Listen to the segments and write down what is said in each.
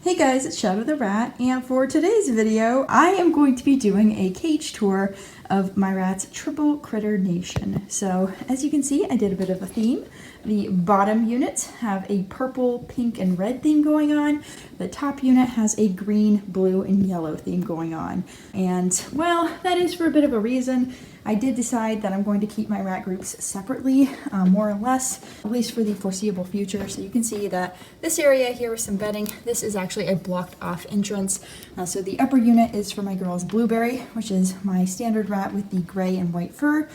Hey guys, it's Shadow the Rat, and for today's video, I am going to be doing a cage tour of my rat's triple critter nation. So, as you can see, I did a bit of a theme. The bottom units have a purple, pink, and red theme going on. The top unit has a green, blue, and yellow theme going on. And, well, that is for a bit of a reason. I did decide that I'm going to keep my rat groups separately, more or less, at least for the foreseeable future. So you can see that this area here with some bedding, this is actually a blocked off entrance. So the upper unit is for my girls Blueberry, which is my standard rat with the gray and white fur,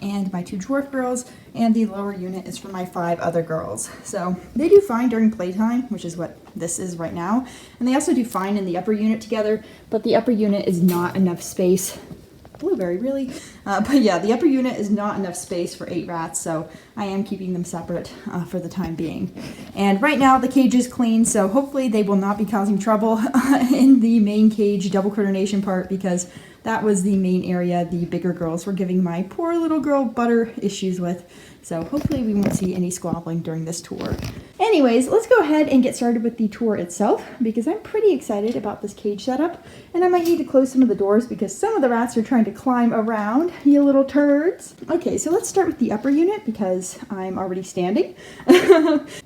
and my two dwarf girls, and the lower unit is for my 5 other girls. So they do fine during playtime, which is what this is right now, and they also do fine in the upper unit together, but the upper unit is not enough space. Blueberry, really? But yeah, the upper unit is not enough space for 8 rats, so I am keeping them separate for the time being. And right now the cage is clean, so hopefully they will not be causing trouble in the main cage double critter nation part, because that was the main area the bigger girls were giving my poor little girl Butter issues with. So hopefully we won't see any squabbling during this tour. Anyways, let's go ahead and get started with the tour itself, because I'm pretty excited about this cage setup. And I might need to close some of the doors because some of the rats are trying to climb around, you little turds. Okay, so let's start with the upper unit because I'm already standing.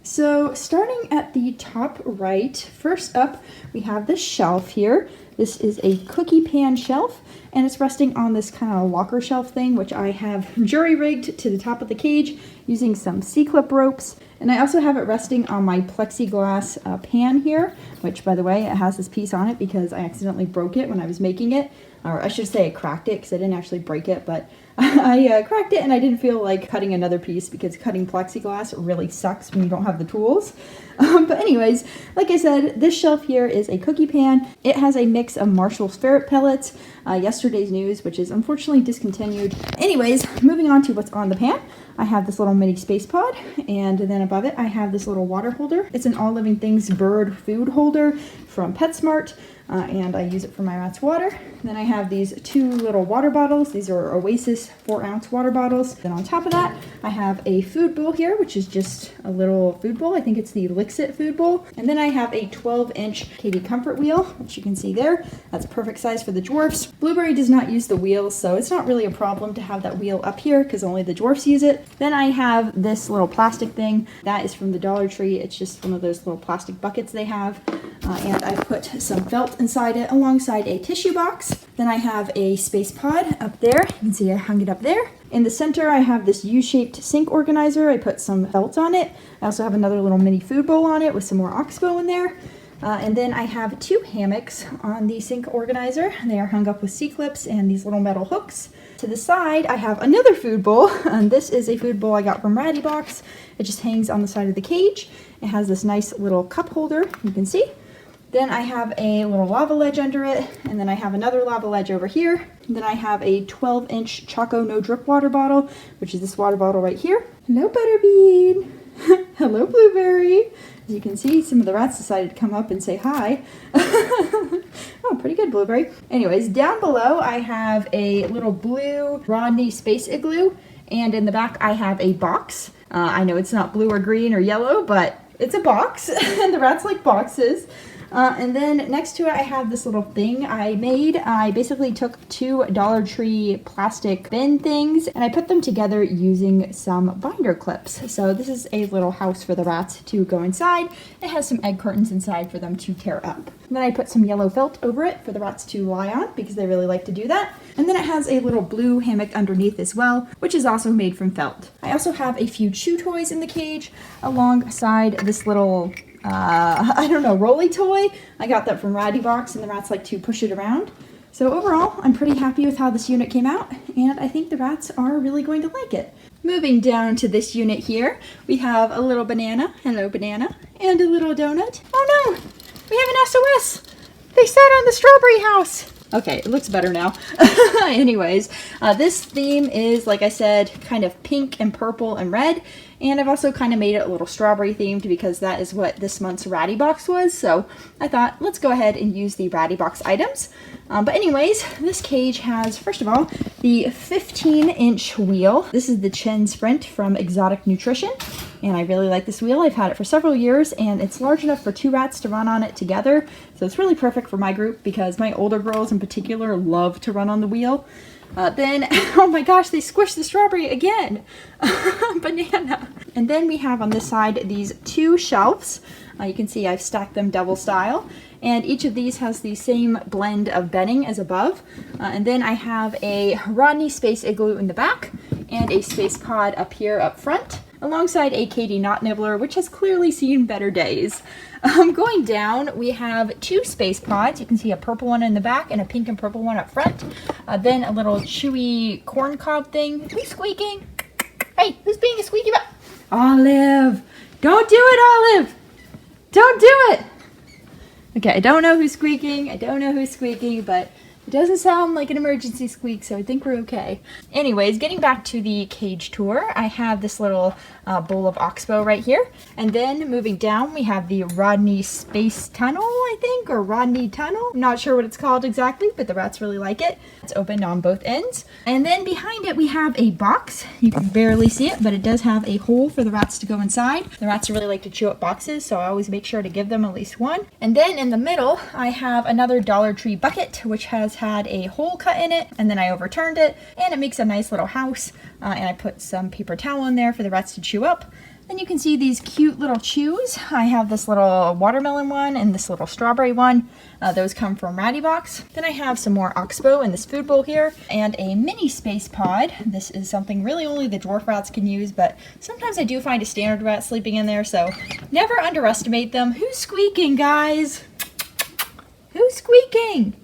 So starting at the top right, first up we have this shelf here. This is a cookie pan shelf, and it's resting on this kind of locker shelf thing, which I have jury-rigged to the top of the cage using some C-clip ropes. And I also have it resting on my plexiglass pan here, which, by the way, it has this piece on it because I accidentally broke it when I was making it. Or I should say I cracked it because I didn't actually break it, but I cracked it and I didn't feel like cutting another piece because cutting plexiglass really sucks when you don't have the tools. But anyways, like I said, this shelf here is a cookie pan. It has a mix of Marshall's ferret pellets, yesterday's news, which is unfortunately discontinued. Anyways, moving on to what's on the pan. I have this little mini space pod, and then above it I have this little water holder. It's an All Living Things bird food holder from PetSmart. And I use it for my rat's water. Then I have these 2 little water bottles. These are Oasis 4-ounce water bottles. Then on top of that, I have a food bowl here, which is just a little food bowl. I think it's the Lixit food bowl. And then I have a 12-inch KD Comfort wheel, which you can see there. That's perfect size for the dwarfs. Blueberry does not use the wheel, so it's not really a problem to have that wheel up here because only the dwarfs use it. Then I have this little plastic thing. That is from the Dollar Tree. It's just one of those little plastic buckets they have. And I put some felt inside it alongside a tissue box. Then I have a space pod up there. You can see I hung it up there. In the center I have this U-shaped sink organizer. I put some felt on it. I also have another little mini food bowl on it with some more oxbow in there. And then I have 2 hammocks on the sink organizer. They are hung up with C-clips and these little metal hooks. To the side I have another food bowl, and this is a food bowl I got from Ratty Box. It just hangs on the side of the cage. It has this nice little cup holder, you can see. Then I have a little lava ledge under it, and then I have another lava ledge over here. And then I have a 12-inch Choco No Drip water bottle, which is this water bottle right here. Hello, Butterbean. Hello, Blueberry. As you can see, some of the rats decided to come up and say hi. Oh, pretty good, Blueberry. Anyways, down below I have a little blue Rodney Space Igloo, and in the back I have a box. I know it's not blue or green or yellow, but it's a box, and the rats like boxes. And then next to it I have this little thing I made. I basically took 2 Dollar Tree plastic bin things and I put them together using some binder clips. So this is a little house for the rats to go inside. It has some egg curtains inside for them to tear up. And then I put some yellow felt over it for the rats to lie on because they really like to do that. And then it has a little blue hammock underneath as well, which is also made from felt. I also have a few chew toys in the cage alongside this little I don't know, rolly toy. I got that from Ratty Box and the rats like to push it around. So overall, I'm pretty happy with how this unit came out, and I think the rats are really going to like it. Moving down to this unit here, we have a little banana, hello banana, and a little donut. Oh no, we have an SOS. They sat on the strawberry house. Okay, it looks better now. Anyways, this theme is, like I said, kind of pink and purple and red. And I've also kind of made it a little strawberry themed because that is what this month's Ratty Box was. So I thought, let's go ahead and use the Ratty Box items. But anyways, this cage has, first of all, the 15-inch wheel. This is the Chin Sprint from Exotic Nutrition. And I really like this wheel. I've had it for several years, and it's large enough for 2 rats to run on it together. So it's really perfect for my group because my older girls in particular love to run on the wheel. Then, oh my gosh, they squished the strawberry again. Banana. And then we have on this side these 2 shelves. You can see I've stacked them double style. And each of these has the same blend of bedding as above. And then I have a Rodney Space Igloo in the back and a Space Pod up here up front, alongside a Katie Knot Nibbler, which has clearly seen better days. Going down, we have 2 Space Pods. You can see a purple one in the back and a pink and purple one up front. Then a little chewy corn cob thing. Who's squeaking? Hey, who's being a squeaky butt? Olive! Don't do it, Olive! Don't do it! Okay, I don't know who's squeaking. But it doesn't sound like an emergency squeak, so I think we're okay. Anyways, getting back to the cage tour, I have this little bowl of oxbow right here. And then moving down, we have the Rodney Space Tunnel, I think, or Rodney Tunnel. I'm not sure what it's called exactly, but the rats really like it. It's open on both ends. And then behind it, we have a box. You can barely see it, but it does have a hole for the rats to go inside. The rats really like to chew up boxes, so I always make sure to give them at least one. And then in the middle, I have another Dollar Tree bucket, which has had a hole cut in it, and then I overturned it, and it makes a nice little house. And I put some paper towel in there for the rats to chew up. Then you can see these cute little chews. I have this little watermelon one and this little strawberry one. Those come from Ratty Box. Then I have some more oxbow in this food bowl here, and a mini Space Pod. This is something really only the dwarf rats can use, but sometimes I do find a standard rat sleeping in there, so never underestimate them. Who's squeaking, guys? Who's squeaking?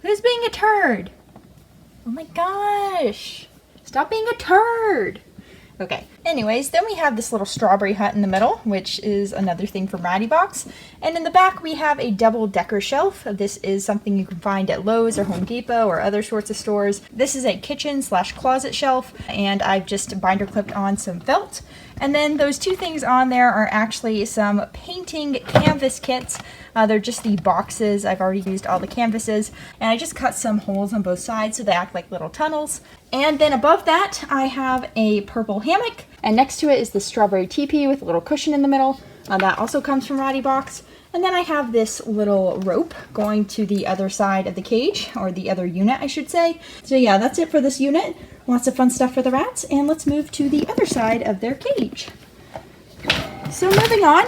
Who's being a turd? Oh my gosh. Stop being a turd. Okay, anyways, then we have this little strawberry hut in the middle, which is another thing from Ratty Box. And in the back, we have a double-decker shelf. This is something you can find at Lowe's or Home Depot or other sorts of stores. This is a kitchen/closet shelf, and I've just binder clipped on some felt. And then those 2 things on there are actually some painting canvas kits. They're just the boxes. I've already used all the canvases, and I just cut some holes on both sides so they act like little tunnels. And then above that, I have a purple hammock, and next to it is the strawberry teepee with a little cushion in the middle. That also comes from Ratty Box. And then I have this little rope going to the other side of the cage, or the other unit, I should say. So yeah, that's it for this unit. Lots of fun stuff for the rats, and let's move to the other side of their cage. So moving on.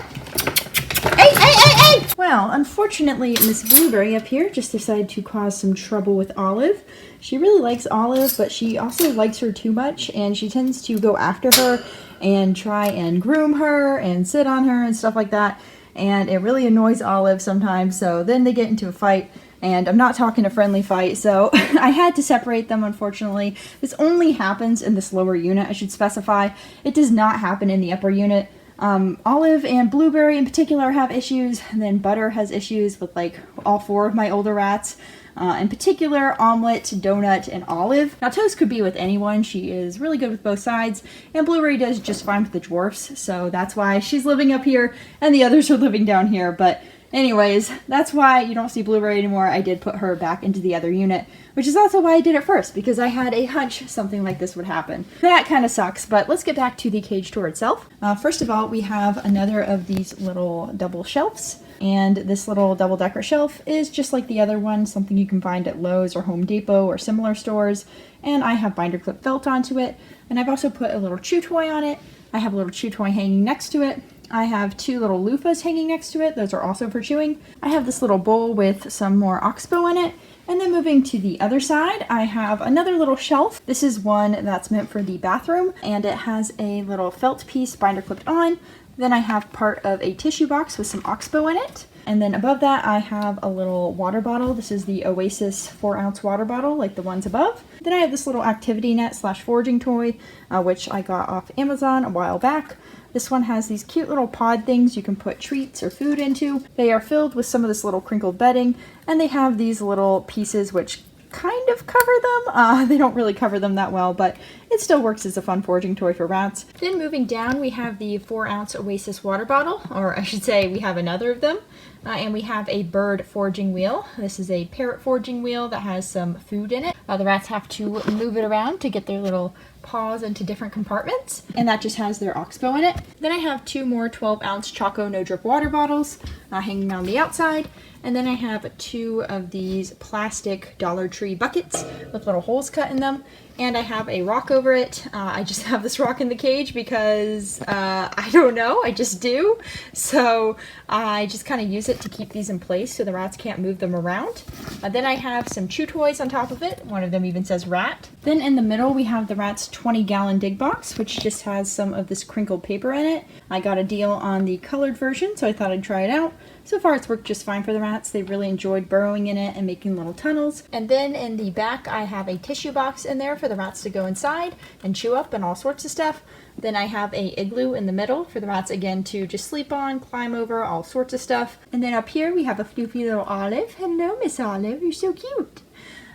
Hey! Well, unfortunately, Miss Blueberry up here just decided to cause some trouble with Olive. She really likes Olive, but she also likes her too much, and she tends to go after her and try and groom her and sit on her and stuff like that. And it really annoys Olive sometimes, so then they get into a fight, and I'm not talking a friendly fight, so I had to separate them, unfortunately. This only happens in this lower unit, I should specify. It does not happen in the upper unit. Olive and Blueberry in particular have issues, and then Butter has issues with like all 4 of my older rats. In particular, Omelette, Donut, and Olive. Now, Toast could be with anyone. She is really good with both sides, and Blueberry does just fine with the dwarfs, so that's why she's living up here, and the others are living down here. But anyways, that's why you don't see Blueberry anymore. I did put her back into the other unit, which is also why I did it first, because I had a hunch something like this would happen. That kind of sucks, but let's get back to the cage tour itself. First of all, we have another of these little double shelves. And this little double-decker shelf is just like the other one, something you can find at Lowe's or Home Depot or similar stores. And I have binder clip felt onto it. And I've also put a little chew toy on it. I have a little chew toy hanging next to it. I have 2 little loofahs hanging next to it. Those are also for chewing. I have this little bowl with some more oxbow in it. And then moving to the other side, I have another little shelf. This is one that's meant for the bathroom, and it has a little felt piece binder clipped on. Then I have part of a tissue box with some oxbow in it. And then above that, I have a little water bottle. This is the Oasis 4-ounce water bottle, like the ones above. Then I have this little activity net / foraging toy, which I got off Amazon a while back. This one has these cute little pod things you can put treats or food into. They are filled with some of this little crinkled bedding, and they have these little pieces which kind of cover them. They don't really cover them that well, but it still works as a fun foraging toy for rats. Then moving down, we have the 4-ounce Oasis water bottle, or I should say we have another of them. And we have a bird foraging wheel. This is a parrot foraging wheel that has some food in it. The rats have to move it around to get their little paws into different compartments, and that just has their oxbow in it. Then I have 2 more 12-ounce Choco No Drip water bottles hanging on the outside, and then I have 2 of these plastic Dollar Tree buckets with little holes cut in them, and I have a rock over it. I just have this rock in the cage because I don't know, I just do. So I just kind of use it to keep these in place so the rats can't move them around. Then I have some chew toys on top of it. One of them even says rat. Then in the middle we have the rat's 20-gallon dig box, which just has some of this crinkled paper in it. I got a deal on the colored version, so I thought I'd try it out. So far it's worked just fine for the rats. They've really enjoyed burrowing in it and making little tunnels. And then in the back I have a tissue box in there for the rats to go inside and chew up and all sorts of stuff. Then I have a igloo in the middle for the rats again to just sleep on, climb over, all sorts of stuff. And then up here we have a floofy little Olive. Hello, Miss Olive, you're so cute.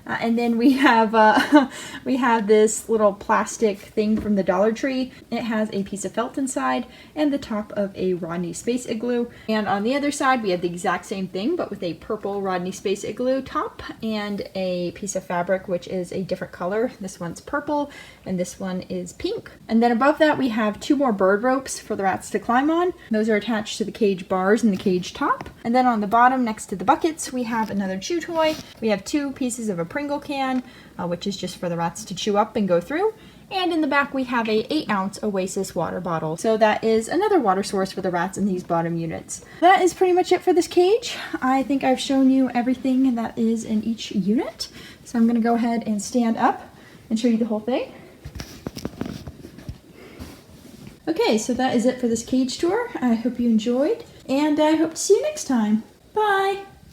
And then we have this little plastic thing from the Dollar Tree. It has a piece of felt inside and the top of a Rodney Space Igloo. And on the other side we have the exact same thing but with a purple Rodney Space Igloo top and a piece of fabric which is a different color. This one's purple and this one is pink. And then above that we have 2 more bird ropes for the rats to climb on. Those are attached to the cage bars and the cage top. And then on the bottom next to the buckets we have another chew toy. We have 2 pieces of a Pringle can, which is just for the rats to chew up and go through. And in the back we have a 8-ounce Oasis water bottle. So that is another water source for the rats in these bottom units. That is pretty much it for this cage. I think I've shown you everything that is in each unit. So I'm going to go ahead and stand up and show you the whole thing. Okay, so that is it for this cage tour. I hope you enjoyed, and I hope to see you next time. Bye!